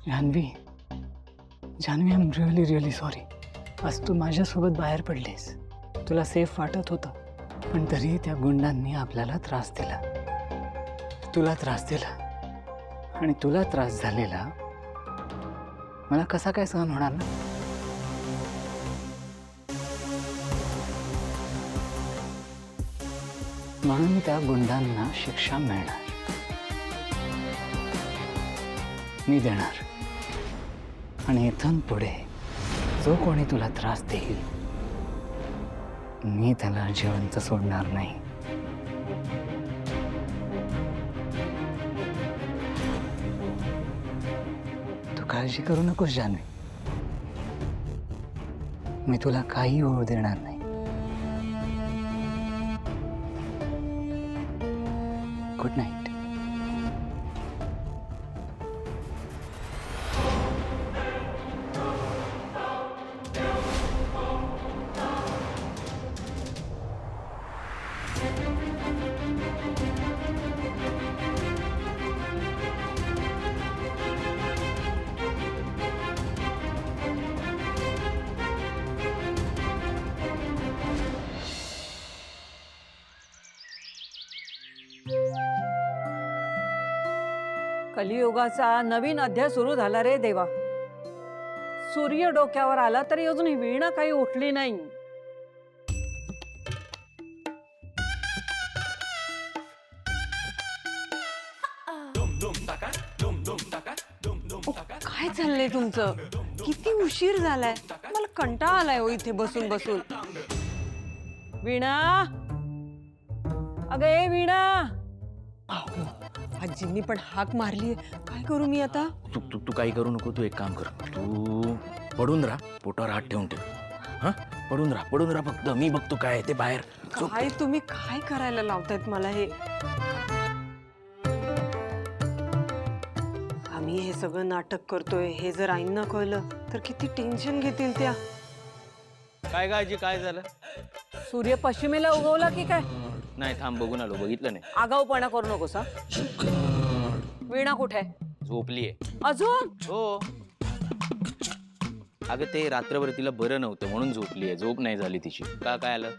Janhvi, Janhavi, I am really really sorry. आज तू माझ्यासोबत बाहेर पडलीस. तुला सेफ वाटत होतं, पण तरी त्या गुंडांनी आपल्याला त्रास दिला. तुला त्रास दिला आणि तुला त्रास झालेला मला कसा काय सहन होणार ना. म्हणून त्या गुंडांना शिक्षा मिळणार, मी देणार. आणि इथून पुढे जो कोणी तुला त्रास देईल मी त्याला जिवंत सोडणार नाही. तू काळजी करू नकोस जान्हवी, मी तुला काही होऊ देणार नाही. Good night. कलियुगाचा नवीन अध्याय सुरू झाला रे देवा. सूर्य डोक्यावर आला तरी अजून ही वीणा काही उठली नाही. काय चाललंय तुमचं? किती उशीर झालाय, मला कंटाळा आलाय हो इथे बसून बसून. वीणा, अगं ए वीणा. आजींनी पण हाक मारली. काय करू मी आता? तू तू तू काही करू नको. तू एक काम कर, तू पडून राहा, पोटावर हात ठेवून ठेव. हा, पडून राहा फक्त. मी बघतो काय ते बाहेर. काय तुम्ही काय करायला लावतायत मला हे? आम्ही हे सगळं नाटक करतोय हे जर आईंना कळलं तर किती टेन्शन घेतील त्या. काय काळजी, काय झालं? सूर्य पश्चिमेला उगवला की काय? नाही, थांब, बघून आलो. बघितलं नाही. आगाऊपणा करू नकोस हा. वीणा कुठे आहे? झोपलीये अजून? हो. अगं ते रात्रभर तिला बरं नव्हतं म्हणून झोपलीये. झोप नाही झाली तिची. काय आलं?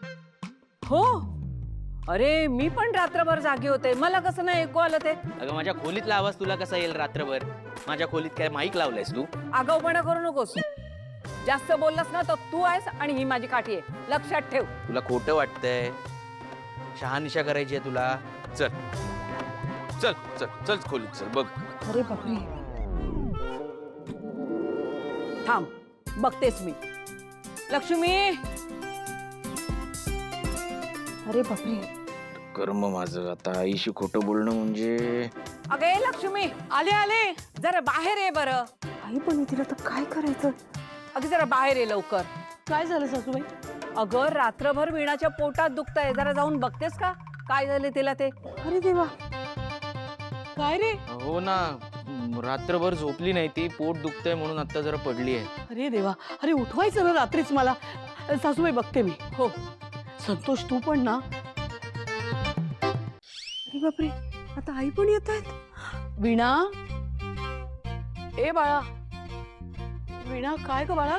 हो. अरे मी पण रात्रभर जागी होते, मला कसं नाही ऐकू आलं ते? अगं माझ्या खोलीतला आवाज तुला कसा येईल रात्रभर? माझ्या खोलीत काय माईक लावलायस तू? आगाऊपणा करू नकोस. जास्त बोललास ना तर तू आहेस आणि ही माझी काठी आहे, लक्षात ठेव. तुला खोटं वाटतंय? शहानिशा करायची आहे तुला? चल चल चल चल खोलीत चल. बघ. अरे बापरे. थांब, बघतेस मी. लक्ष्मी. अरे बापरे. कर्म माझं. आता आईशी खोटं बोलणं म्हणजे. अगे लक्ष्मी, आले आले. जरा बाहेर ये बरं. आई पण तिला तर काय करायचं? अगं जरा बाहेर ये लवकर. काय झालं सासूबाई? अगं रात्रभर वीणाच्या पोटात दुखतंय, जरा जाऊन बघतेस का काय झाले तिला ते? अरे देवा. काय रे? हो ना, रात्रभर झोपली नाही ती. पोट दुखतंय म्हणून आता जरा पडली आहे. अरे देवा. अरे उठवायचं ना रात्रीच मला. सासूबाई बघते मी. हो. संतोष तू पण ना. अरे बापरे, आता आई पण येत आहेत. वीणा. ए बाळा. वीणा, काय ग बाळा?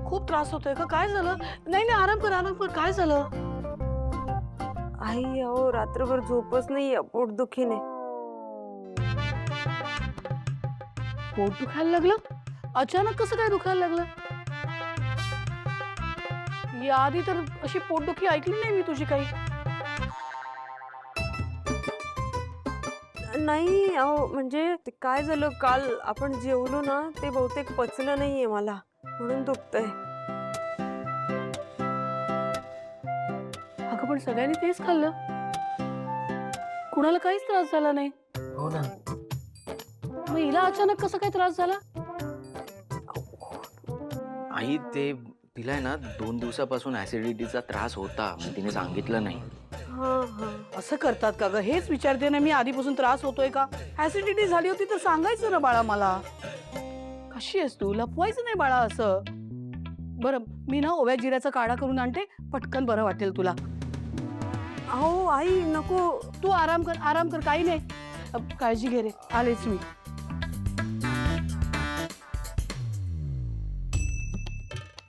खूप त्रास होतोय का? काय झालं? नाही आराम कर. काय झालं? आई अहो रात्रभर झोपच नाही, पोटदुखीने. पोट दुखायला लागलं? अचानक कसं काय दुखायला लागलं? याआधी तर अशी पोटदुखी ऐकली नाही मी तुझी काही. नाही अहो म्हणजे ते काय झालं, काल आपण जेवलो ना ते बहुतेक पचलं नाहीये मला, म्हणून दुखतंय. अगं पण सगळ्यांनी तेच खाल्लं, कुणाला काहीच त्रास झाला नाही. हो ना. मग हिला अचानक कसं काय त्रास झाला? आई ते तिला आहे ना 2 दिवसापासून ऍसिडिटीचा त्रास होता, मग तिने सांगितलं नाही. असं करतात का ग? हेच विचारते ना मी, आधीपासून त्रास होतोय का? ऍसिडिटी झाली होती तर सांगायचं ना बाळा मला. कशी आहेस तू? लपवायचं नाही बाळा असं. बरं मी ना ओव्या जिऱ्याचा काढा करून आणते, पटकन बरं वाटेल तुला. अहो आई नको. तू आराम कर काही नाही. काळजी घे रे, आलेच मी.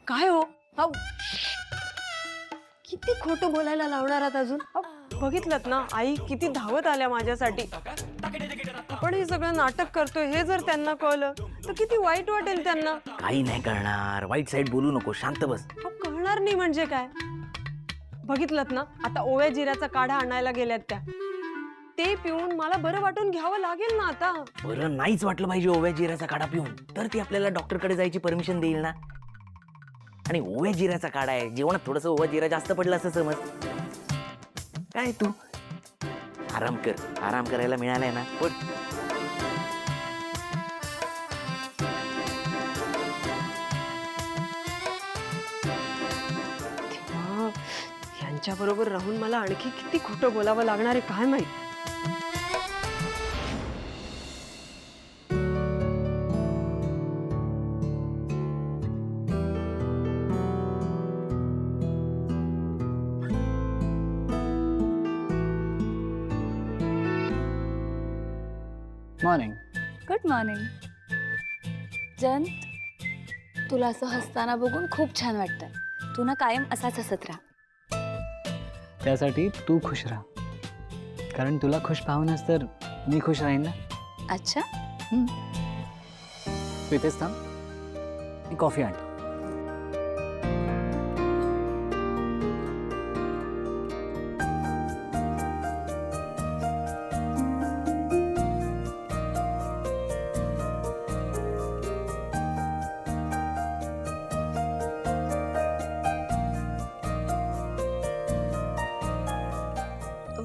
काय हो अहो, किती खोटं बोलायला लावणार आहात अजून बघितलं ना आई किती धावत आल्या माझ्यासाठी. आपण हे सगळं नाटक करतोय हे जर त्यांना कळलं तर किती वाईट वाटेल त्यांना. काही नाही करणार, वाईट साईड बोलू नको, शांत बस. अहो, कळणार नाही म्हणजे काय. बघितलं ना आता ओव्या जिऱ्याचा काढा आणायला गेल्यात त्या. ते पिऊन मला बरं वाटून घ्यावं लागेल ना आता. बरं नाहीच वाटलं पाहिजे ओव्या जिऱ्याचा काढा पिऊन, तर ती आपल्याला डॉक्टरकडे जायची परमिशन देईल ना. आणि ओव्या जिऱ्याचा काढा आहे, जेवणात थोडस ओव्या जिरा जास्त पडलं असं समज. काय तू आराम कर, आराम करायला मिळालाय ना. पण यांच्या बरोबर राहून मला आणखी किती खोटं बोलावं लागणार आहे काय माहित. मॉर्निंग. Good morning. जयंत, तुला असं हसताना बघून खूप छान वाटतंय. तू ना कायम असाच हसत राहा. त्यासाठी तू खुश राहा, कारण तुला खुश पाहूनच तर मी खुश राहीन ना. अच्छा, तू इथेच थांब, मी कॉफी आणतो.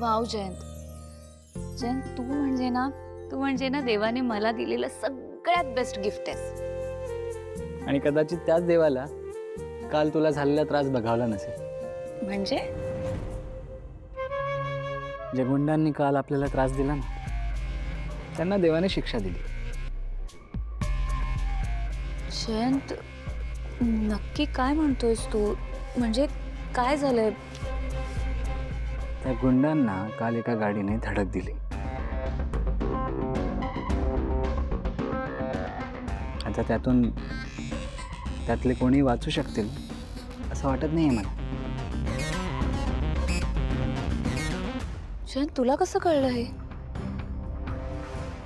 वाव जयंत. जयंत, तू म्हणजे ना देवाने मला दिलेलं सगळ्यात बेस्ट गिफ्ट आहेस. आणि कदाचित त्याच देवाला काल तुला झालेला त्रास बघावला नसेल. म्हणजे ज्या गुंडांनी काल आपल्याला त्रास दिला ना, त्यांना देवाने शिक्षा दिली. जयंत, नक्की काय म्हणतोयस तू? म्हणजे काय झालंय? त्या गुंडांना काल एका गाडीने धडक दिली. आता त्यातले कोणी वाचू शकतील असं वाटत नाहीये मला. जयंत, तुला कसं कळलं हे?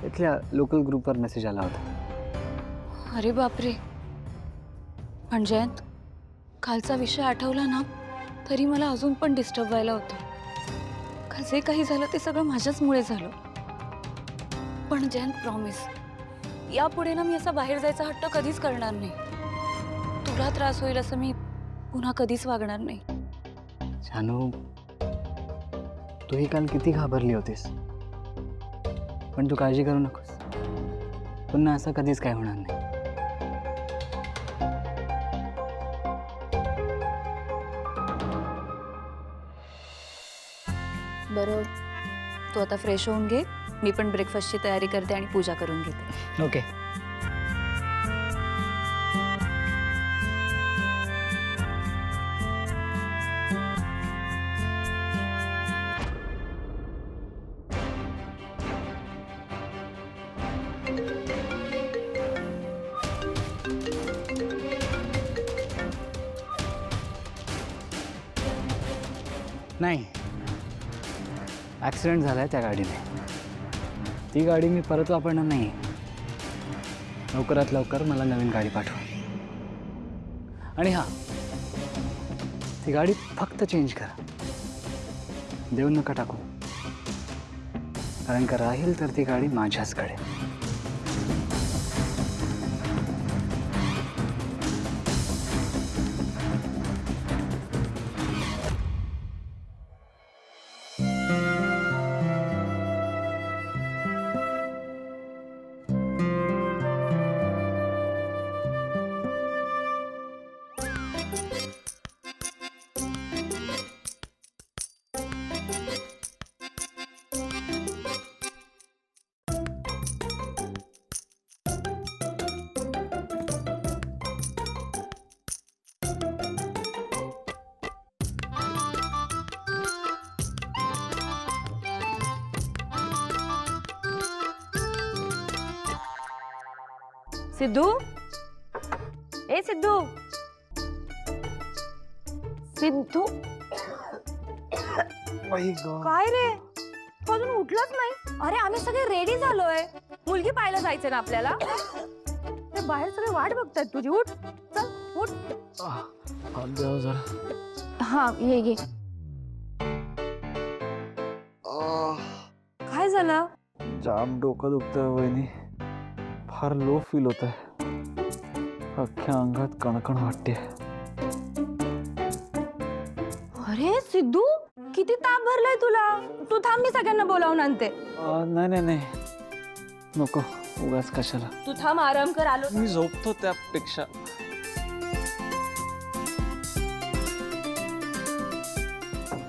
इथल्या लोकल ग्रुपवर मेसेज आला होता. अरे बापरे. पण जयंत, कालचा विषय आठवला ना तरी मला अजून पण डिस्टर्ब व्हायला होतं. जे काही झालं ते सगळं माझ्याचमुळे झालं. पण जयंत, प्रॉमिस, यापुढे ना मी असा बाहेर जायचा हट्ट कधीच करणार नाही. तुला त्रास होईल असं मी पुन्हा कधीच वागणार नाही. जानू, तूही काल किती घाबरली होतीस, पण तू काळजी करू नकोस. पुन्हा असं कधीच काय होणार नाही. बरं, तू आता फ्रेश होऊन घे. मी पण ब्रेकफास्टची तयारी करते आणि पूजा करून घेते. ओके. नाही, ॲक्सिडेंट झाला आहे त्या गाडीने. ती गाडी मी परत वापरणार नाही. लवकरात लवकर मला नवीन गाडी पाठवा. आणि हां, ती गाडी फक्त चेंज करा, देऊन नका टाकू. कारण का राहील तर ती गाडी माझ्याचकडे. सिद्धू, ए सिद्धू, सिद्धू काय रे तू अजून उठलाच नाही? अरे आम्ही सगळे रेडी झालोय. मुलगी पाहायला जायचं ना आपल्याला. ते बाहेर सगळे वाट बघतायत तुझी. उठ चल उठ. हा ये काय झालं? जाम डोकं दुखतंय वहिनी, फार लो फील होत आहे. अख्ख्या अंगात कणकण वाटते. अरे सिद्धू किती ताप भरलाय तुला. तू थांब मी सगळ्यांना बोलावून आणते. नाही नाही नाही नको, उगाच कशाला. तू थांब आराम कर. आलो. मी झोपतो त्यापेक्षा.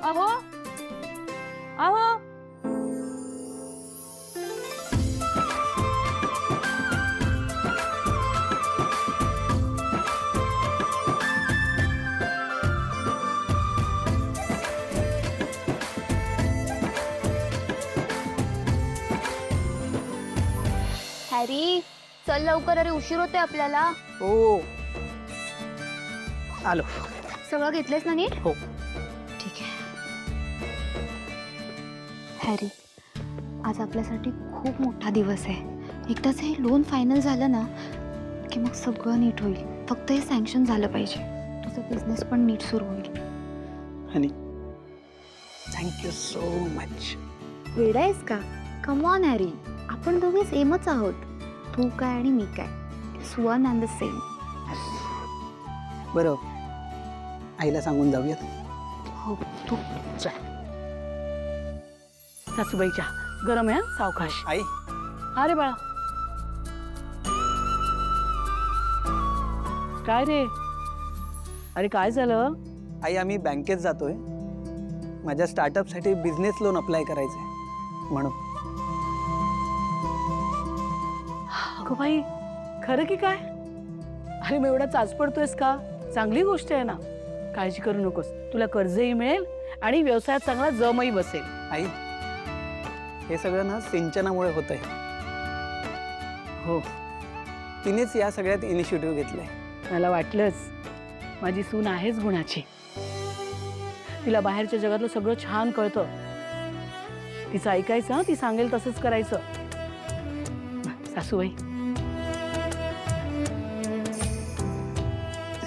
अहो अहो हॅरी चल लवकर. अरे उशीर होतोय आपल्याला. हो आलो. सगळं घेतलंयस ना नीट. हो. ठीक आहे. हॅरी आज आपल्यासाठी खूप मोठा दिवस आहे. एकदाच हे लोन फायनल झालं ना की मग सगळं नीट होईल. फक्त हे सँक्शन झालं पाहिजे. तुझा बिझनेस पण नीट सुरू होईल. हनी थँक्यू सो मच. वेडा आहेस का? कम ऑन हॅरी, आपण दोघे सेमच आहोत. तू काय आणि मी काय. It's one and the same. बरं आईला सांगून जाऊयात. हो तू सासूबाईच्या गरम आहे हं, सावकाश. आई अरे बाळा काय रे? अरे काय झालं? आई आम्ही बँकेत जातोय. माझ्या स्टार्टअपसाठी बिझनेस लोन अप्लाय करायचं आहे म्हणून. अगं बाई खरं की काय? अरे मग एवढा चाच पडतोयस का? चांगली गोष्ट आहे ना. काळजी करू नकोस. तुला कर्जही मिळेल आणि व्यवसायात चांगला जमही बसेल. आई हे सगळं ना सिंचनामुळे होत आहे. हो तिनेच या सगळ्यात इनिशिएटिव्ह घेतलाय. मला वाटलंच. माझी सून आहेच गुणाची. तिला बाहेरच्या जगातलं सगळं छान कळतं. तिचं ऐकायचं हं, ती सांगेल तसंच करायचं. सासूबाई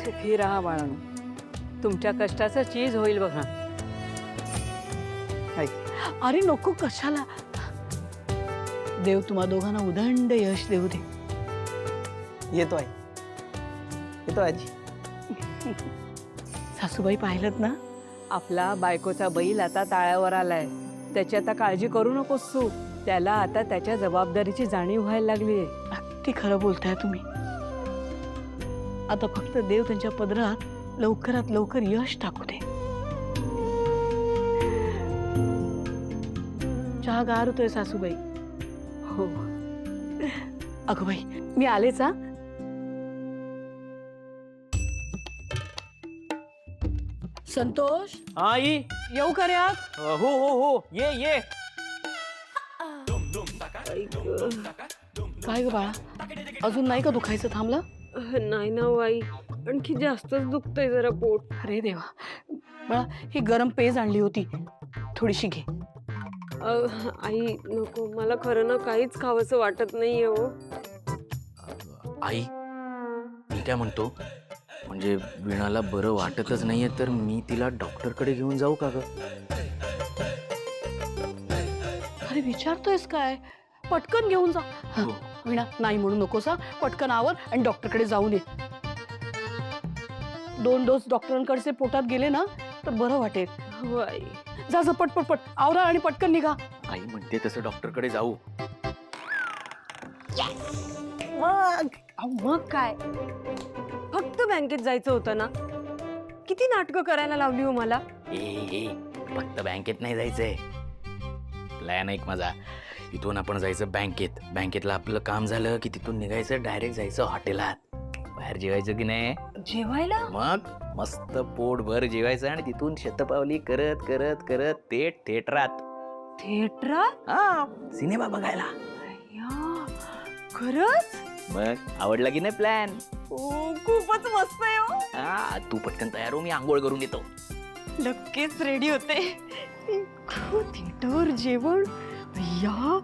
सुखी राहा बाळांनो. तुमच्या कष्टाचं चीज होईल बघा. अरे नको कशाला. देव तुम्हा दोघांना उदंड यश देऊ दे. येतो आई, येतो आजी. सासूबाई पाहिलत ना? आपला बायकोचा बैल आता ताळ्यावर आलाय. त्याची आता काळजी करू नकोस तू. त्याला आता त्याच्या जबाबदारीची जाणीव व्हायला लागली आहे. अगदी खरं बोलताय तुम्ही. आता फक्त देव त्यांच्या पदरात लवकरात लवकर यश टाकू दे. चहा गार होतोय सासूबाई. हो अगं बाई मी आलेच हा. संतोष आई. येऊ का रे आज? हो हो हो ये ये. काय ग बाळा अजून नाही का दुखायचं थांबलं? नाही ना आई, आणखी जास्तच दुखतंय जरा पोट. अरे देवा बाळा ही गरम पेज आणली होती, थोडीशी घे. आई नको, मला खरं ना काहीच खावंसं वाटत नाहीये हो. आई मी काय म्हणतो, म्हणजे वीणाला बरं वाटतच नाहीये तर मी तिला डॉक्टरकडे घेऊन जाऊ का ग? अरे विचारतोयस काय? पटकन घेऊन जा. हो. विणा नाही म्हणू नकोस हा. पटकन आवर आणि डॉक्टरकडे जाऊन ये. 2 डोस डॉक्टरांकडचे पोटात गेले ना तर बरं वाटेल. हो आई. जा जा पट पट पट आवरा आणि पटकन निघा. आई म्हणते तसं डॉक्टरकडे जाऊ. मग काय, फक्त बँकेत जायचं होतं ना. किती नाटकं करायला लावली हो मला. ए फक्त बँकेत नाही जायचंय. प्लॅन ऐक माझा. इथून आपण जायचं बँकेत. बँकेतलं आपलं काम झालं की तिथून निघायचं, डायरेक्ट जायचं हॉटेलात. बाहेर जेवायचं की नाही? जेवायला? मग मस्त पोटभर जेवायचं आणि तिथून शतपावली करत करत करत थेट थिएटरात. थिएटरात? हा सिनेमा बघायला. खरंच? मग आवडला की नाही प्लॅन? खूपच मस्त आहे हो. हा तू पटकन तयार हो, मी आंघोळ करून येतो. लगेच रेडी होते. थिएटर जेवण भैया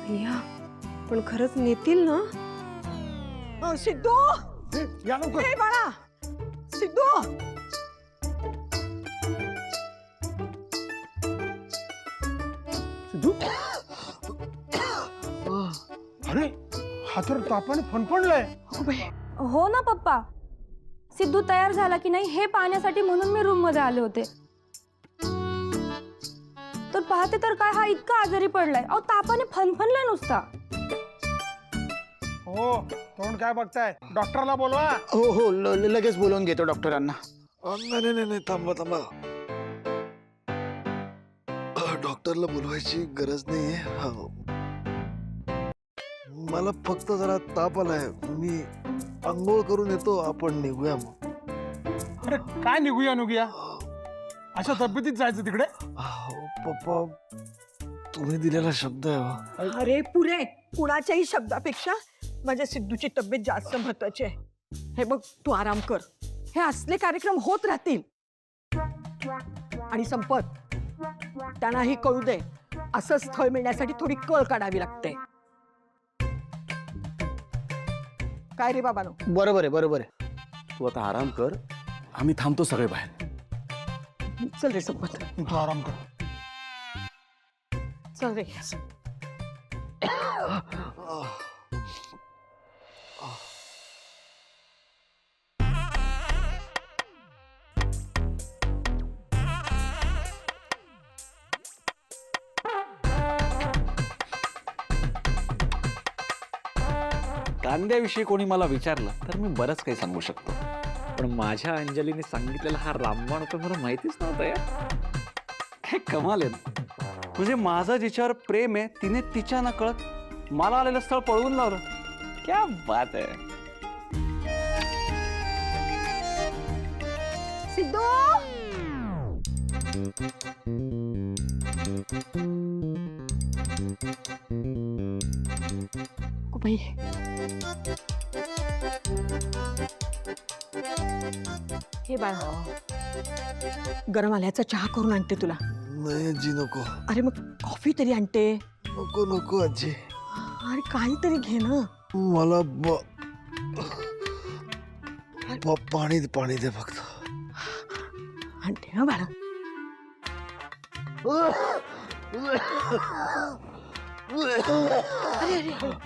भैया पण खरंच नेतील ना? सिद्धू हे बाळा सिद्धू अरे हा तर तापाने फणफणलाय. हो ना पप्पा, सिद्धू तयार झाला की नाही हे पाहण्यासाठी म्हणून मी रूम मध्ये आले होते. तर पाहते तर काय हा इतका आजारी पडलाय. अहो तापाने फनफनलाय नुसता. हो तोंड काय बघताय, डॉक्टरला बोलवा. हो हो लगेच बोलवून घेतो डॉक्टरांना. नाही थांबा थांबा. डॉक्टरला बोलवायची गरज नाहीये. मला फक्त जरा ताप आलाय, मी आंघोळ करून येतो, आपण निघूया मग. अरे काय निघूया अशा तब्येतीत जायचं तिकडे? पप्पा तुम्ही दिलेला शब्द आहे हो. अरे पुरे कुणाच्याही शब्दापेक्षा माझ्या सिद्धूची तब्येत जास्त महत्वाची आहे. हे बघ तू आराम कर, हे असले कार्यक्रम होत राहतील. आणि संपत त्यांनाही कळू दे, असं स्थळ मिळण्यासाठी थोडी कळ काढावी लागते. काय रे बाबानो? बरोबर आहे. तू आता आराम कर, आम्ही थांबतो सगळे बाहेर. चल रे संपत, तू आराम कर. चल रे. कांद्याविषयी कोणी मला विचारलं तर मी बरंच काही सांगू शकतो, पण माझ्या अंजलीने सांगितलेला हा रामबाण होता मला माहितीच नव्हतं यार. काय कमाल आहे ना. म्हणजे माझं जिच्यावर प्रेम आहे तिने तिच्या नकळत मला आलेलं स्थळ पळवून लावलं. क्या बात आहे. सिद्धू बाई, हे बाळा गरम आल्याचा चहा करून आणते तुला. नाही आजी नको. अरे मग कॉफी तरी आणते. नको नको आजी, अरे काहीतरी घे ना. मला पाणी दे फक्त. आणते ना बाळा.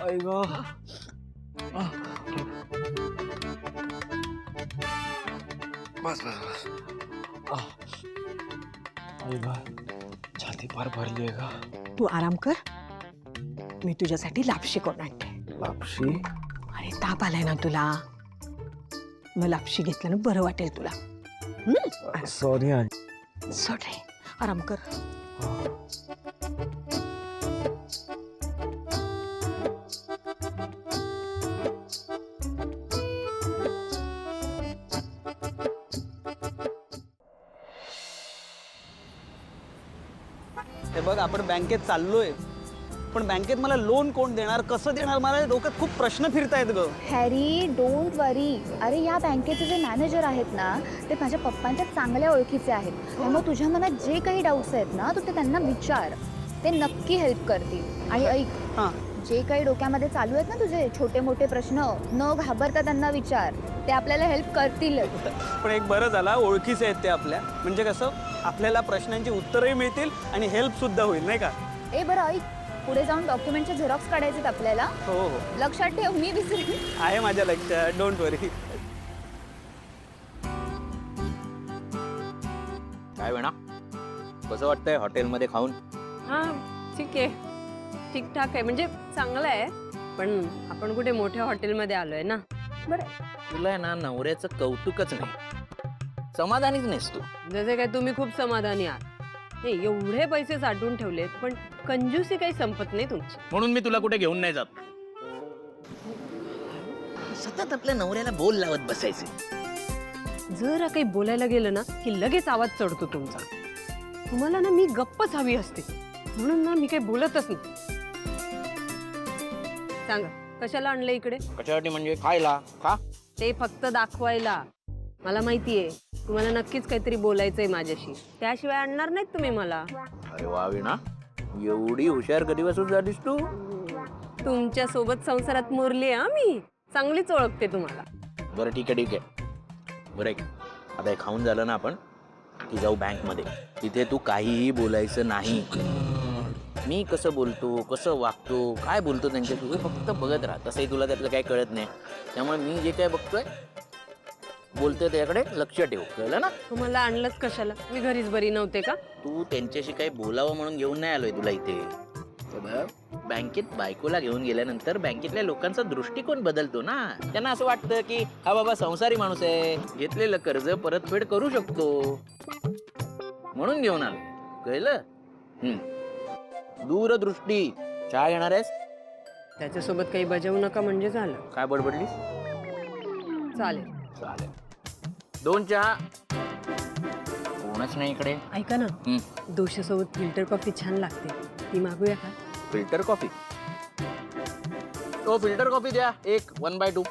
अरे बस बस बस. छाती फार भरली आहे का? तू आराम कर, मी तुझ्यासाठी लापशी करून आणते. लापशी? अरे ताप आलाय ना तुला, मग लापशी घेतल्यानं बरं वाटेल तुला. सॉरी आजी. सोड रे, आराम कर. हे बघ आपण बँकेत चाललोय, पण बँकेत मला लोन कोण देणार, कसं देणार, मला डोक्यात खूप प्रश्न फिरतायत ग. हॅरी डोंट वरी. अरे या बँकेचे जे मॅनेजर आहेत ना ते माझ्या पप्पांच्या चांगल्या ओळखीचे आहेत. त्यामुळे तुझ्या मनात जे काही डाऊट्स आहेत ना तू ते त्यांना विचार, ते नक्की हेल्प करतील. आणि ऐक, हां जे काही डोक्यामध्ये चालू आहेत ना तुझे छोटे मोठे प्रश्न, न घाबरता त्यांना विचार, ते आपल्याला हेल्प करतीलच. पण एक बरं झाला ओळखीचे आहेत ते आपल्या, म्हणजे कसं आपल्याला प्रश्नांची उत्तरही मिळतील आणि हेल्प सुद्धा होईल नाही का. ए बरं ऐक, पुढे जाऊन डॉक्युमेंटचे झेरॉक्स काढायचे आपल्याला. हो हो लक्षात ठेव, मी विसरली. आहे माझ्या लक्षात, डोंट वरी. काय वेणा, कसं वाटतंय हॉटेलमध्ये खाऊन? हा ठीक आहे, ठीकठाक आहे, म्हणजे चांगलं आहे. पण आपण कुठे मोठ्या हॉटेलमध्ये आलोय ना. तुला आहे ना नवऱ्याचं कौतुकच नाही, समाधानीच नाहीस तू. जसे काय तुम्ही खूप समाधानी आहात. नाही एवढे पैसे साठवून ठेवलेत, पण कंजूसी काही संपत नाही तुमची. म्हणून मी तुला कुठे घेऊन नाही जात. सतत आपल्या नवऱ्याला बोल लावत बसायचे. जरा काही बोलायला गेलं ना की लगेच आवाज चढतो तुमचा. तुम्हाला ना मी गप्पच हवी असते. म्हणून ना मी काही बोलतच नाही. सांगा कशाला आणलं इकडे? कशासाठी म्हणजे खायला खा. ते फक्त दाखवायला. मला माहितीये तुम्हाला नक्कीच काहीतरी बोलायचंय माझ्याशी, त्याशिवाय आणणार नाहीत तुम्ही मला. अरे वा वीणा, एवढी हुशार कधीपासून झालीस तू? तुमच्या सोबत संसारात मोरली आहे मी, चांगलीच ओळखते तुम्हाला. बरं ठीक आहे ठीक आहे. बरं ऐक, आता हे खाऊन झालं ना आपण की जाऊ बँकमध्ये. तिथे तू काहीही बोलायचं नाही. मी कसं बोलतो, कसं वागतो, काय बोलतो त्यांच्या तुझं फक्त बघत राहा. तसंही तुला त्यातलं काही कळत नाही, त्यामुळे मी जे काय बघतोय बोलतोय त्याकडे लक्ष ठेव, कळलं ना? तुम्हाला आणलंच कशाला? मी घरीच बरी नव्हते का? तू त्यांच्याशी काही बोलावं म्हणून घेऊन नाही आलोय तुला इथे. तर बघ, बँकेत बायकोला घेऊन गेल्यानंतर बँकेतल्या लोकांचा दृष्टिकोन बदलतो ना. त्यांना असं वाटतं की हा बाबा संसारी माणूस आहे, घेतलेलं कर्ज परतफेड करू शकतो, म्हणून घेऊन आलो, कळलं? दूरदृष्टी. चहा घेणार आहेस? त्याच्यासोबत काही बजावू नका म्हणजे झालं. काय बडबडलीस? चालेल. चालेल, 2 चहा. कोणच नाही इकडे. ऐका ना, दोशासोबत फिल्टर कॉफी छान लागते, ती मागूया का? Filter coffee? तो फिल्टर कॉफी द्या एक 1/2.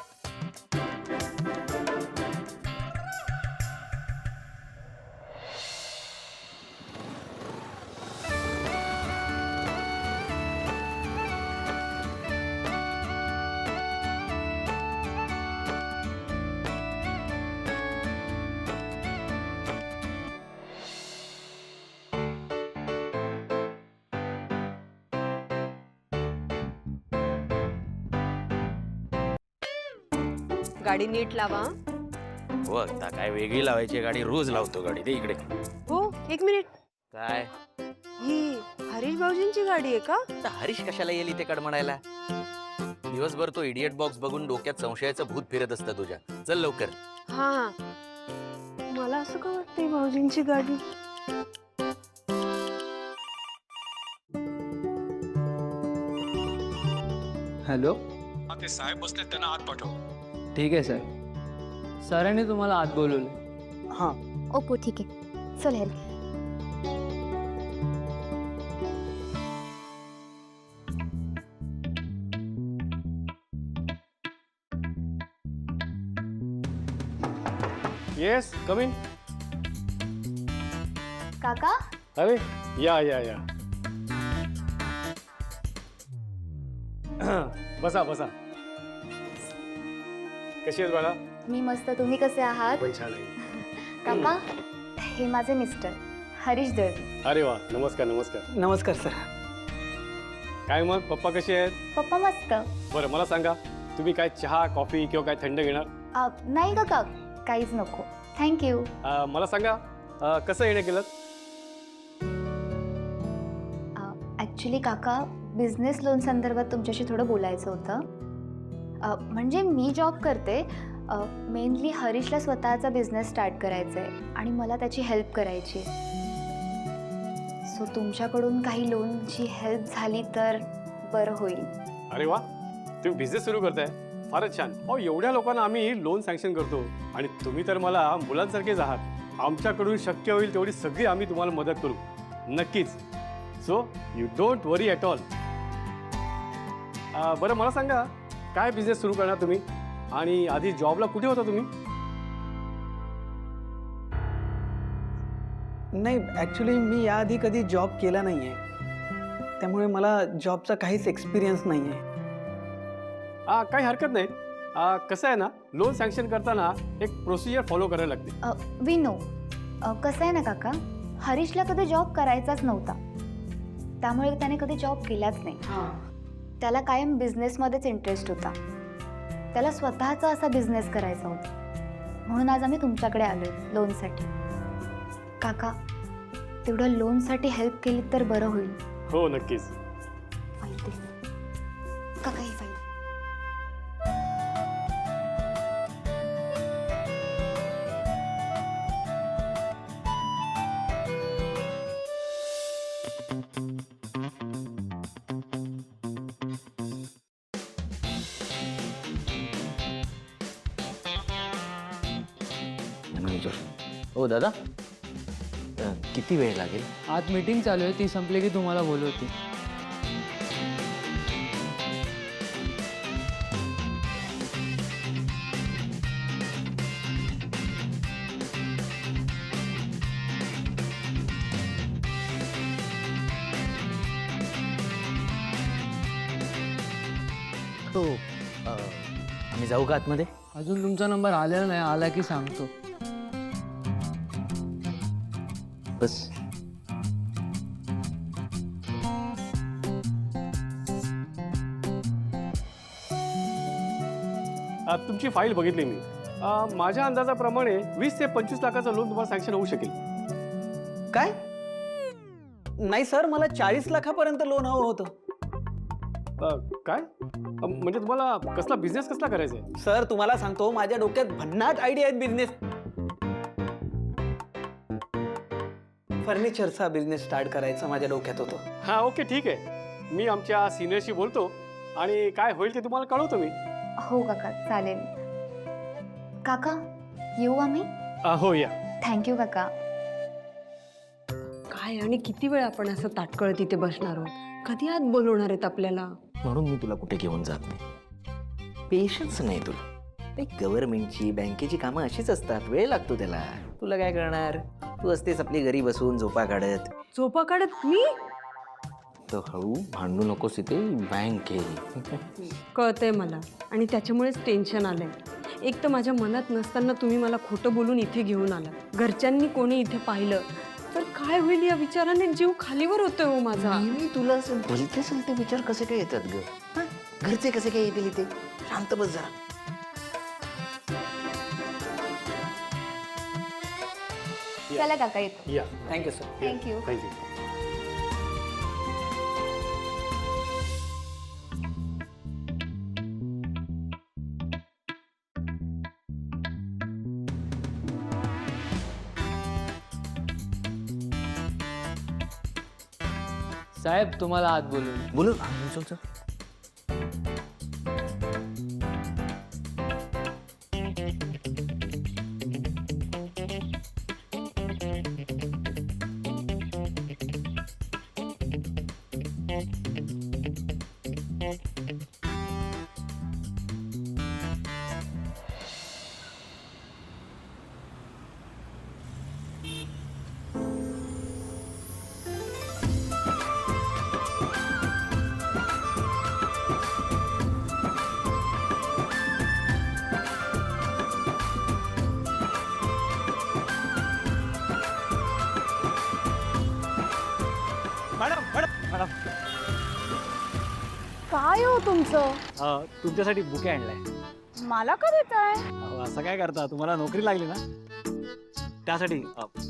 गाडी नीट लावा. हो, आता काय वेगळी लावायची गाडी? रोज लावतो गाडी. ते इकडे. हो, 1 मिनिट. काय? ही हरीश भाऊजींची गाडी आहे का? आता हरीश कशाला येईल इथे कडमडायला? दिवसभर तो इडियट बॉक्स बघून डोक्यात संशयाचं भूत फिरत असतं तुझ्या. चल लवकर. हा, मला असं का वाटतंय भाऊजींची गाडी? हॅलो, ते साहेब बसले, त्यांना आत पाठव. ठीक आहे सर. सरांनी तुम्हाला आत बोलवलं. हां. ओपो ठीक आहे, चल हेल्प. Yes, come in. काका, अरे या या या. बसा बसा. कशी आहेस बाळा? मी मस्त. तुम्ही कसे आहात? पण छान आहे. काका, हे माझे मिस्टर हरीश दळवी. अरे वा, नमस्कार नमस्कार. नमस्कार सर. काय मग पप्पा कसे आहेत? पप्पा मस्त. बरं मला सांगा, तुम्ही काय चहा कॉफी किंवा काय थंड घेणार? नाही काका, काहीच नको, थँक्यू. मला सांगा, कसं येणं केलं? ॲक्च्युली काका, बिझनेस लोन संदर्भात तुमच्याशी थोडं बोलायचं होतं. म्हणजे मी जॉब करते, मेनली हरीशला स्वतःचा बिझनेस स्टार्ट करायचा आहे आणि मला त्याची हेल्प करायची आहे. सो तुमच्याकडून काही लोनची हेल्प झाली तर बरं होईल. अरे वा, तुम्ही बिझनेस सुरू करताय, फारच छान. अहो, एवढ्या लोकांना आम्ही लोन सँक्शन करतो आणि तुम्ही तर मला मुलांसारखेच आहात. आमच्याकडून शक्य होईल तेवढी सगळी आम्ही तुम्हाला मदत करू, नक्कीच. So you don't worry at all. बरं मला सांगा, काय बिझनेस सुरू करणार तुम्ही आणि आधी जॉबला कुठे होता तुम्ही? नाही, ॲक्च्युली मी याआधी कधी जॉब केला नाही आहे, त्यामुळे मला जॉबचा काहीच एक्सपिरियन्स नाही आहे. काही हरकत नाही. कसं आहे ना, लोन सँक्शन करताना एक प्रोसिजर फॉलो करायला लागते. We know. कसं आहे ना काका, हरीशला कधी जॉब करायचाच नव्हता, त्यामुळे त्याने कधी जॉब केलाच नाही. त्याला कायम बिझनेसमध्येच इंटरेस्ट होता. त्याला स्वतःचा असा बिझनेस करायचा होता, म्हणून आज आम्ही तुमच्याकडे आलो लोनसाठी. काका, तेवढं लोनसाठी हेल्प केली तर बरं होईल. हो नक्कीच. फाईल दे काका, ही फाईल. हो दादा, किती वेळ लागेल? आत मीटिंग चालू आहे, ती संपली की तुम्हाला बोलवते. हो. आम्ही जाऊ का आतमध्ये? अजून तुमचा नंबर आलेला नाही, आला की सांगतो. बस. तुमची फाईल बघितली मी. माझ्या अंदाजाप्रमाणे 20 ते 25 लाखाचं लोन तुम्हाला सँक्शन होऊ शकेल. काय? नाही सर, मला 40 लाखापर्यंत लोन हवं होतं. काय म्हणजे तुम्हाला कसला बिझनेस कसला करायचा आहे? सर तुम्हाला सांगतो, माझ्या डोक्यात भन्नाट आयडिया आहेत बिझनेस. फर्निचरचा बिझनेस स्टार्ट करायचा माझ्या डोक्यात होतो. हा ओके ठीक आहे. मी आमच्या सिनियरशी बोलतो आणि काय होईल ते तुम्हाला कळवतो मी. हो काका, चालेल. काका येऊ आम्ही? हो या. थँक्यू काका. काय आणि किती वेळ आपण असं ताटकळत इथे बसणार आहोत? कधी आत बोलवणार आहेत आपल्याला? म्हणून मी तुला कुठे घेऊन जात नाही. पेशन्स नाही तुला. ते गव्हर्नमेंटची बँकेची कामं अशीच असतात, वेळ लागतो त्याला. तुला काय करणार? तू असतेस आपली घरी बसून झोपा काढत. झोपा काढत मी? तर हळू भांडू नकोस, इथे बँक आहे. कळतंय मला आणि त्याच्यामुळेच टेन्शन आलंय. एक तर माझ्या मनात नसताना तुम्ही मला खोटं बोलून इथे घेऊन आला. घरच्यांनी कोणी इथे पाहिलं तर काय होईल या विचाराने जीव खालीवर होतोय हो माझा. मी तुला असं भलते सलते विचार कसे काय येतात ग? हं? घरचे कसे काय येतील इथे? शांत बस जरा. चला काका येतो. या. Thank you sir. थँक्यू. थँक्यू. साहेब तुम्हाला आत बोलून. बोलू. चल चल. मॅडम मॅडम मॅडम, काय हो तुमचं? तुमच्यासाठी बुके आणलाय. मला का देताय? असं काय करता, तुम्हाला नोकरी लागली ना, त्यासाठी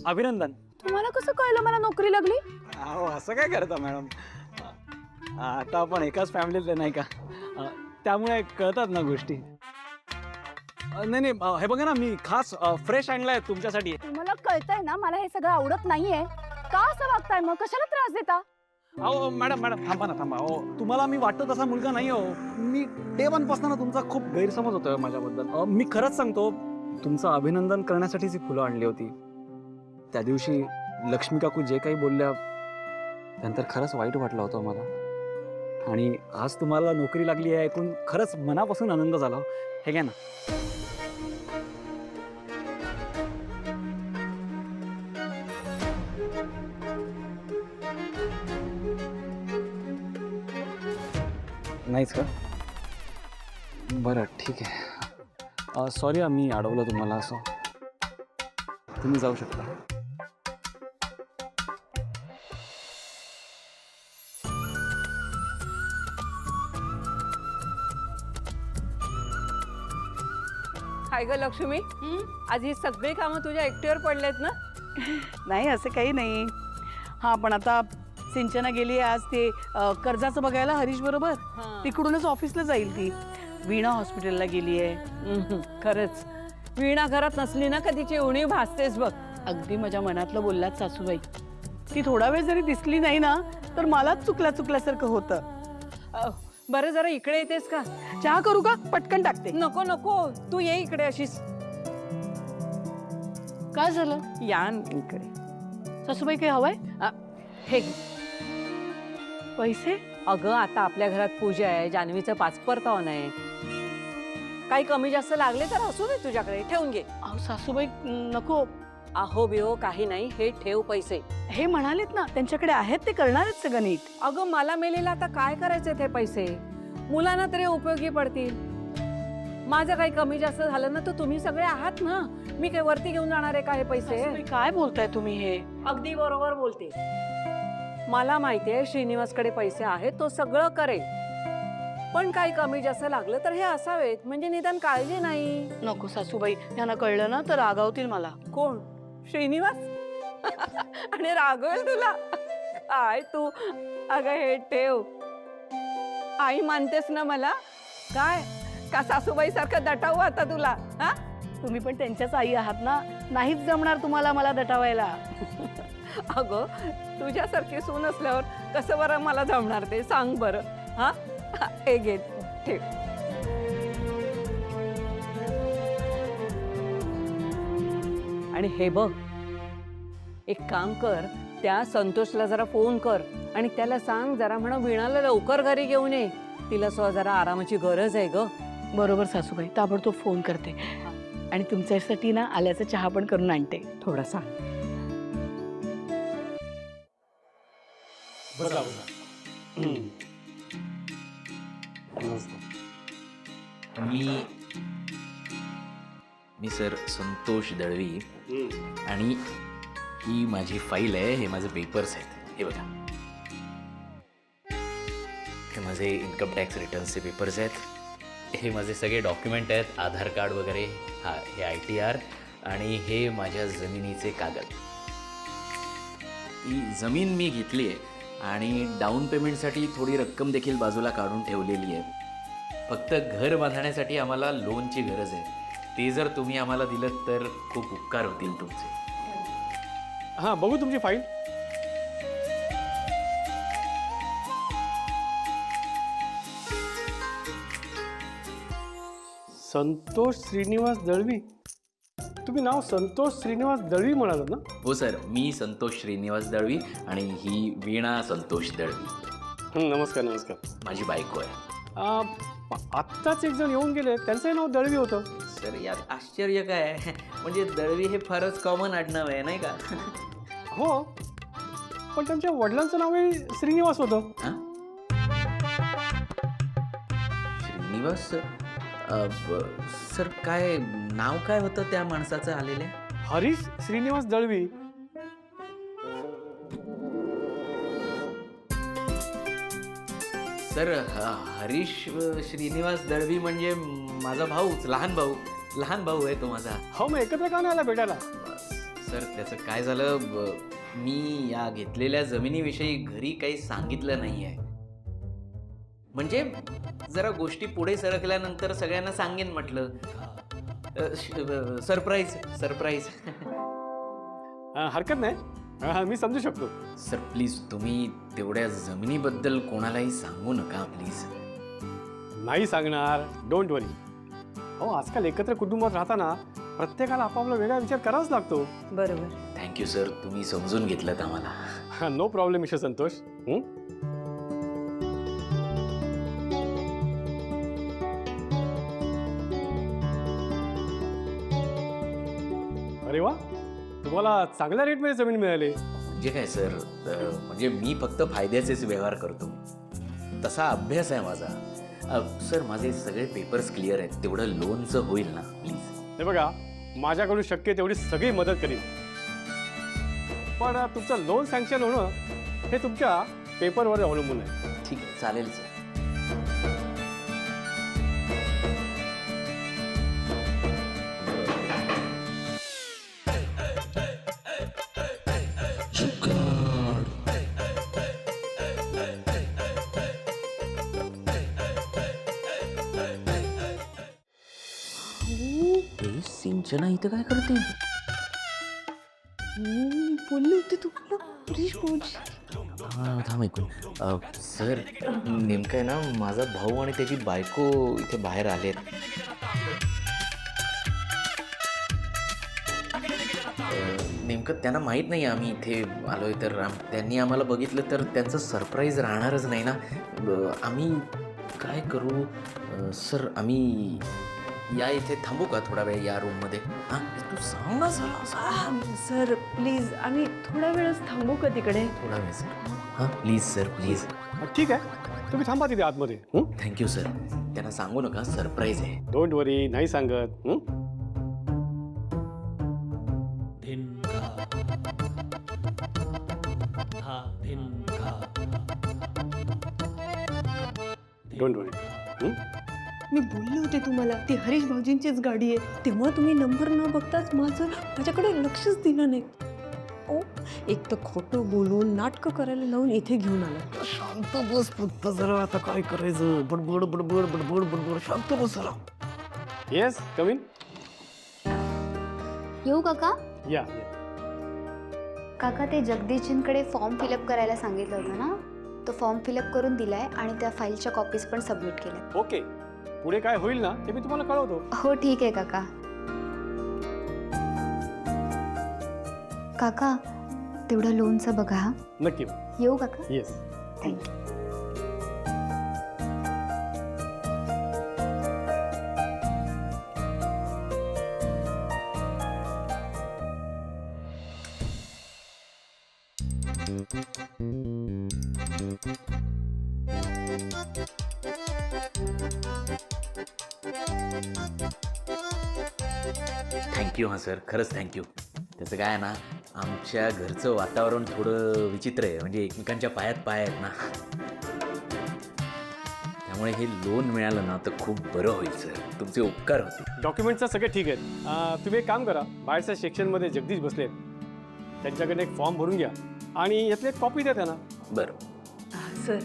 अभिनंदन. तुम्हाला कसं कळलं मला नोकरी लागली? अहो असं काय करता मॅडम, आता आपण एकाच फॅमिलीतले नाही का, त्यामुळे कळतात ना गोष्टी. नाही नाही, हे बघा ना, मी खास फ्रेश आणलाय तुमच्यासाठी. तुम्हाला कळतंय ना मला हे सगळं आवडत नाहीये. का असं वागताय मग? कशाला त्रास देता? अहो मॅडम मॅडम थांबा ना थांबा. अहो तुम्हाला मी वाटतो तसा मुलगा नाही. हो मी डे वन पासून तुमचा खूप गैरसमज होतोय माझ्याबद्दल. मी खरंच सांगतो, तुमचं अभिनंदन करण्यासाठीच ही फुलं आणली होती. त्या दिवशी लक्ष्मी काकू जे काही बोलल्या त्यानंतर खरंच वाईट वाटलं होतं मला. आणि आज तुम्हाला नोकरी लागली आहे ऐकून खरंच मनापासून आनंद झाला. हे घ्या ना. नाहीच का? बरं ठीक आहे. सॉरी मी अडवलं तुम्हाला असं. तुम्ही जाऊ शकता. काय ग लक्ष्मी, आज ही सगळी कामं तुझ्या एकटीवर पडलेत ना? नाही असं काही नाही. हा पण आता सिंचना गेली आज ते कर्जाचं बघायला हरीश बरोबर. तिकडूनच ऑफिसला जाईल ती. वीणा हॉस्पिटलला गेली आहे. खरंच वीणा घरात नसली ना कधीची उणीव भासतेच बघ. अगदी माझ्या मनातलं बोललात सासूबाई. ती थोडा वेळ जरी दिसली नाही ना तर मलाच चुकल्यासारखं होतं. बरं जरा इकडे येतेस का? चहा करू का? पटकन टाकते. नको नको, तू ये इकडे अशीच. काय झालं? या इकडे. सासूबाई काही हवंय? हे घे. पैसे? अगं आता आपल्या घरात पूजा आहे, जान्हवीचं पाचपरतावन आहे. काही कमी जास्त लागले तर असू दे तुझ्याकडे, ठेवून घे. अहो सासूबाई नको. अहो बिहो काही नाही, हे ठेव पैसे. हे म्हणालेत ना त्यांच्याकडे आहेत, ते करणार आहेत सगळं नीट. अगं मला मेलेला आता काय करायचे ते पैसे? मुलांना तरी उपयोगी पडतील. माझं काही कमी जास्त झालं ना तर तुम्ही सगळे आहात ना. मी काही वरती घेऊन जाणार आहे का हे पैसे? सासूबाई, काय बोलताय तुम्ही हे? अगदी बरोबर बोलते. मला माहितीये श्रीनिवासकडे पैसे आहेत, तो सगळं करेल. पण काही कमी जास्त लागलं तर हे असावेत, म्हणजे निदान काळजी नाही. नको सासूबाई, त्यांना कळलं ना तर रागावतील मला. कोण? श्रीनिवास? आणि रागवेल तुला? काय तू? अगं हे ठेव. आई मानतेस ना मला? काय का सासूबाई सारखं दटावू आता तुला? हा? तुम्ही पण त्यांच्याच आई आहात ना, नाहीच जमणार तुम्हाला मला दटावायला. अगं तुझ्यासारखी सून असल्यावर कसं बरं मला जमणार ते सांग बरं. हा हे घे ठेव. आणि हे बघ, एक काम कर, त्या संतोषला जरा फोन कर आणि त्याला सांग जरा म्हणा वीणाला लवकर घरी घेऊन ये. तिला जरा आरामाची गरज आहे ग. बरोबर सासूबाई, ताबडतोब फोन करते आणि तुमच्यासाठी ना आल्याचा चहा पण करून आणते थोडासा. बसा बसा. मी सर संतोष दळवी आणि ही माझी फाईल आहे. हे माझे पेपर्स आहेत, हे बघा. हे माझे इन्कम टॅक्स रिटर्न्सचे पेपर्स आहेत. हे माझे सगळे डॉक्युमेंट आहेत, आधार कार्ड वगैरे. हा हे ITR आणि हे माझ्या जमिनीचे कागद. ही जमीन मी घेतली आहे आणि डाऊन पेमेंटसाठी थोडी रक्कम देखील बाजूला काढून ठेवलेली आहे. फक्त घर बांधण्यासाठी आम्हाला लोनची गरज आहे. ते जर तुम्ही आम्हाला दिलं तर खूप उपकार होतील तुमचे. हां, बघू तुमची फाईल. संतोष श्रीनिवास दळवी. तुम्ही नाव संतोष श्रीनिवास दळवी म्हणालात ना? हो सर, मी संतोष श्रीनिवास दळवी आणि ही वीणा संतोष दळवी. नमस्कार नमस्कार. माझी बायको आहे. आत्ताच एक जण येऊन गेले, त्यांचंही नाव दळवी होतं. सर यात आश्चर्य काय आहे? म्हणजे दळवी हे फारच कॉमन आडनाव आहे नाही का? हो, पण त्यांच्या वडिलांचं नावही श्रीनिवास होतं. हां? श्रीनिवास सर काय नाव काय होतं त्या माणसाचं आलेलं? हरीश श्रीनिवास दळवी. सर हरीश श्रीनिवास दळवी म्हणजे माझा भाऊच, लहान भाऊ आहे तो माझा. हो, मग एकत्र का नाही आला भेटायला? सर त्याचं काय झालं, मी या घेतलेल्या जमिनीविषयी घरी काही सांगितलं नाही आहे. म्हणजे जरा गोष्टी पुढे सरकल्यानंतर सगळ्यांना सांगेन म्हटलं. सरप्राईज. हरकत नाही, मी समजू शकतो. सर प्लीज तुम्ही तेवढ्या जमिनीबद्दल कोणालाही सांगू नका प्लीज. नाही सांगणार, डोंट वरी. हो, आजकाल एकत्र कुटुंबात राहताना प्रत्येकाला आपापला वेगळा विचार करावाच लागतो. बरोबर. थँक्यू सर, तुम्ही समजून घेतलं आम्हाला. No problem mister Santosh. अरे वा, तुम्हाला चांगल्या रेटमध्ये जमीन मिळाली. म्हणजे काय सर, म्हणजे मी फक्त फायद्याचेच व्यवहार करतो, तसा अभ्यास आहे माझा. सर माझे सगळे पेपर्स क्लिअर आहेत, तेवढं लोनचं होईल ना प्लीज? हे बघा, माझ्याकडून शक्य तेवढी सगळी मदत करीन, पण तुमचं लोन सँक्शन होणं हे तुमच्या पेपरवर अवलंबून आहे. ठीक आहे, चालेल सर. सिंचना इथं काय करते? बोलली होती तुम्हाला प्लीज थांब ऐकून. सर नेमकं आहे ना, माझा भाऊ आणि त्याची बायको इथे बाहेर आलेत. नेमकं त्यांना माहीत नाही आम्ही इथे आलोय, तर त्यांनी आम्हाला बघितलं तर त्यांचं सरप्राईज राहणारच नाही ना. आम्ही काय करू सर, आम्ही या इथे थांबू का थोडा वेळ या रूममध्ये? हां तू सांग ना सर. सर प्लीज आम्ही थोडा वेळच थांबू का तिकडे? थोडा वेळ सर. हां प्लीज सर प्लीज. ठीक आहे, तुम्ही थांबा तिथे आतमध्ये. Thank you sir. त्यांना सांगू नका सरप्राईज आहे. डोंट वरी, नाही सांगत. डोंट वरी. मी बोलले होते तुम्हाला ती हरीश भाऊजींचीच गाडी आहे, तेव्हा तुम्ही नंबर न बघताच माझ्याकडे लक्षच दिलं नाही. ओ एक तर खोटं बोलून नाटकं करायला लावून इथे घेऊन आला. शांत बस फक्त जरा. आता काय करायचं? बडबड बडबड बडबड बडबड. शांत बस जरा. Yes, come in. येऊ काका? या. काका ते जगदीशजींकडे फॉर्म फिलअप करायला सांगितलं होतं ना, तो फॉर्म फिलअप करून दिलाय आणि त्या फाईलच्या कॉपीज पण सबमिट केल्या. ओके, पुढे काय होईल ना ते मी तुम्हाला कळवतो. हो ठीक आहे काका. काका तेवढं लोनचं बघा हा. नक्की. येऊ काका? येस. थँक्यू. थँक्यू. हां सर, खरंच थँक्यू. त्याचं काय आहे ना, आमच्या घरचं वातावरण थोडं विचित्र आहे, म्हणजे एकमेकांच्या पायात पाय आहेत ना, त्यामुळे हे लोन मिळालं ना तर खूप बरं होईल सर. तुमचे उपकार होतील. डॉक्युमेंटचं सगळे ठीक आहेत. तुम्ही एक काम करा, बाहेरच्या सेक्शनमध्ये जगदीश बसलेत, त्यांच्याकडे एक फॉर्म भरून घ्या आणि यातली एक कॉपी द्या त्यांना. बरं. सर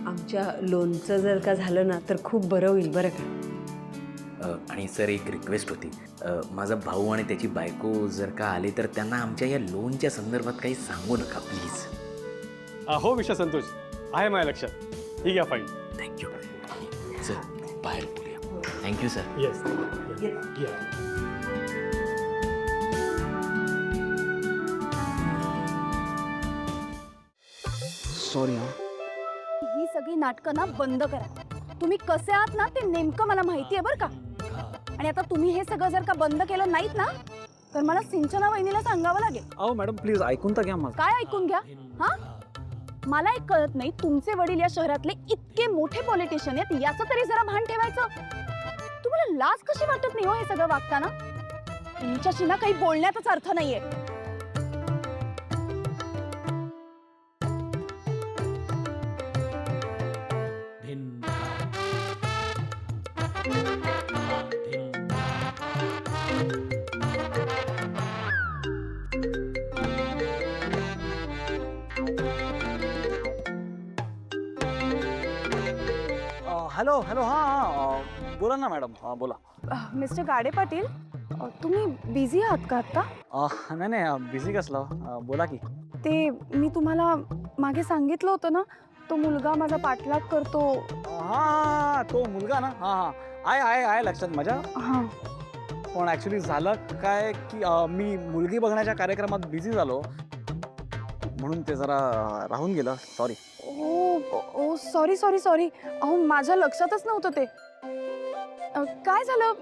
आमच्या लोनचं जर का झालं ना तर खूप बरं होईल बरं का. आणि सर एक रिक्वेस्ट होती, माझा भाऊ आणि त्याची बायको जर का आले तर त्यांना आमच्या या लोनच्या संदर्भात काही सांगू नका प्लीज. हो मिस्टर संतोष, आहे माझ्या लक्षात. ही घ्या फाईल. Thank you sir. बाहेर बोलूया. Thank you sir. येस. सॉरी. ही सगळी नाटकं ना बंद करा. तुम्ही कसे आहात ना ते नेमकं मला माहिती आहे बरं का. आणि आता तुम्ही हे सगळं जर का बंद केलं नाहीत ना तर मला सिंचना वहिनीला सांगावं लागेल. अहो मॅडम प्लीज ऐकून तर घ्या माझं. काय ऐकून घ्या? हा मला एक कळत नाही, तुमचे वडील या शहरातले इतके मोठे पॉलिटिशियन आहेत, याचं तरी जरा भान ठेवायचं. तुम्हाला लाज कशी वाटत नाही हो हे सगळं वागताना? तुमच्याशी ना काही बोलण्यातच अर्थ नाहीये. Hello hello. हां बोला ना मॅडम. हां बोला. मिस्टर गाडे पाटील, तुम्ही बिझी आहात का आता? नाही नाही, बिझी कसलं. बोला की. ते मी तुम्हाला मागे सांगितलं होतं ना, तो मुलगा माझा पाठलाग करतो. हां तो मुलगा ना. हां हां आहे लक्षात माझ्या. हां पण ॲक्च्युली झालं काय की मी मुलगी बघण्याच्या कार्यक्रमात बिझी झालो, म्हणून ते जरा राहून गेलं. सॉरी. ओ सॉरी सॉरी सॉरी. अहो माझ्या लक्षातच नव्हतं ते. काय झालं?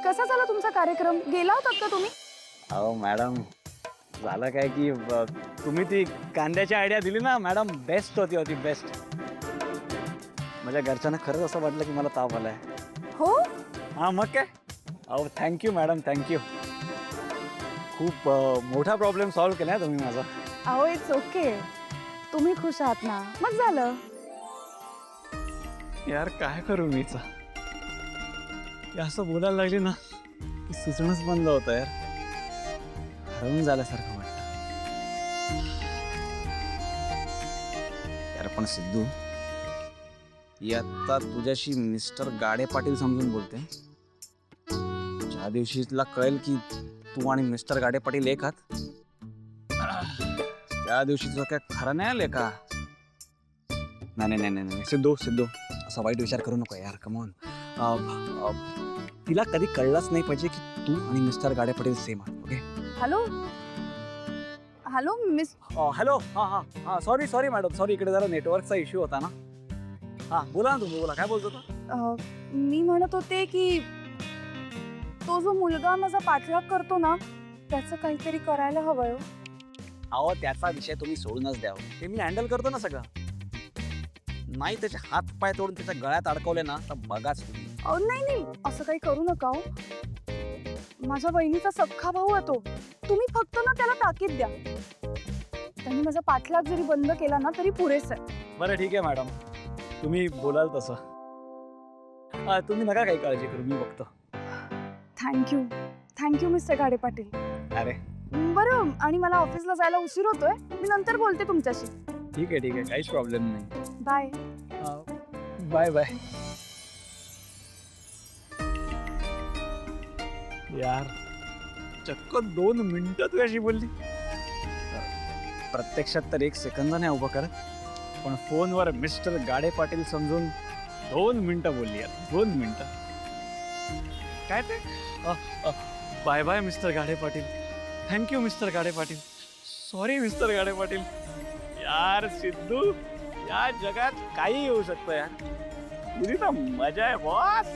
कसा झाला तुमचा कार्यक्रम? गेला होतात का तुम्ही? अहो मॅडम, झालं काय की तुम्ही ती कांद्याची आयडिया दिली ना मॅडम, बेस्ट होती बेस्ट. माझ्या घरच्यांना खरंच असं वाटलं की मला ताप आलाय. हो. हां मग काय. अहो थँक्यू मॅडम, थँक्यू. खूप मोठा प्रॉब्लेम सॉल्व्ह केला आहे तुम्ही माझा. अहो इट्स ओके. तुम्ही खुश आहात ना, मग झालं. यार काय करू मीच. असं बोलायला लागली ना की सुचणंच बंद होतं यार. हरवून झाल्यासारखं वाटतं यार. पण सिद्धू, आता तुझ्याशी मिस्टर गाडे पाटील समजून बोलते. ज्या दिवशी तुला कळेल की तू आणि मिस्टर गाडे पाटील एक आहात, त्या दिवशी तुझं काय खरं नाही आले का? नाही सिद्धू असा वाईट विचार करू नको यार. कमॉन. तिला कधी कळलंच नाही पाहिजे की तू आणि मिस्टर गाडे पाटील सेम आहात. Okay. Hello hello miss hello हां हां हां सॉरी मॅडम सॉरी इकडे जरा नेटवर्कचा इश्यू होता ना. हां बोला ना तुम्ही बोला काय बोलत होता. मी म्हणत होते की तो जो मुलगा माझा पाठलाग करतो ना त्याचं काहीतरी करायला हवंय. अहो त्याचा विषय तुम्ही सोडूनच द्या. हे मी हँडल करतो ना सगळं. नाही त्याचे हात पाय तोडून त्याच्या गळ्यात अडकवले ना तर बघाच तुम्ही. नाही नाही असं काही करू नका हो. माझ्या बहिणीचा सख्खा भाऊ आहे तो. तुम्ही फक्त ना त्याला ताकीद द्या. त्यांनी माझा पाठलाग जरी बंद केला ना तरी पुरेसं आहे. बरं ठीक आहे मॅडम तुम्ही बोलाल तसं. तुम्ही नका काही काळजी करू मी बघतो. थँक्यू मिस्टर गाडे पाटील. अरे बरं आणि मला ऑफिसला जायला उशीर होतोय. मी नंतर बोलते तुमच्याशी. ठीक आहे काहीच प्रॉब्लेम नाही. बाय. Bye bye. यार चक्क 2 मिनिटं तू अशी बोलली. प्रत्यक्षात तर 1 सेकंद नाही उभं करत पण फोनवर मिस्टर गाडे पाटील समजून 2 मिनिटं बोलली यार. 2 मिनिटं काय ते. बाय बाय मिस्टर गाडे पाटील. थँक्यू मिस्टर गाडे पाटील. सॉरी मिस्टर गाडे पाटील. यार सिद्धू या जगात काही येऊ शकतं यार. तुझी तर मजा आहे बॉस.